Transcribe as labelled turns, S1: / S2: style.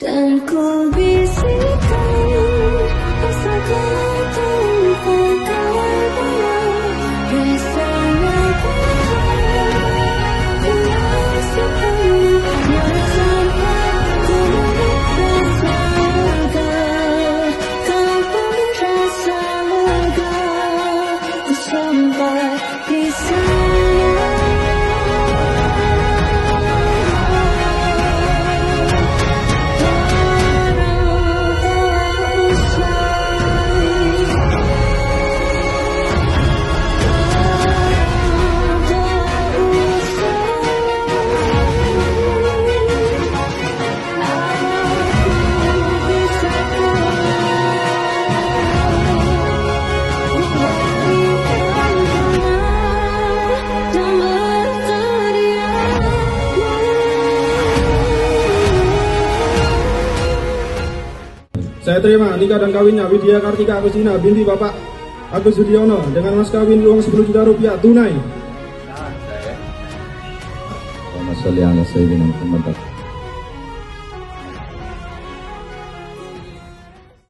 S1: Dan ku bisikan rasa tanpa kata, rasanya ku rasakan sampai ku merasa lega. Kau pun rasa lega, ku sampai di sana.
S2: Saya terima nikah dan kawinnya Widya Kartika Agustina binti Bapak Agus Sudiono dengan mas kawin uang 10 juta rupiah tunai.
S3: Allahumma sholli ala sayyidina Muhammad.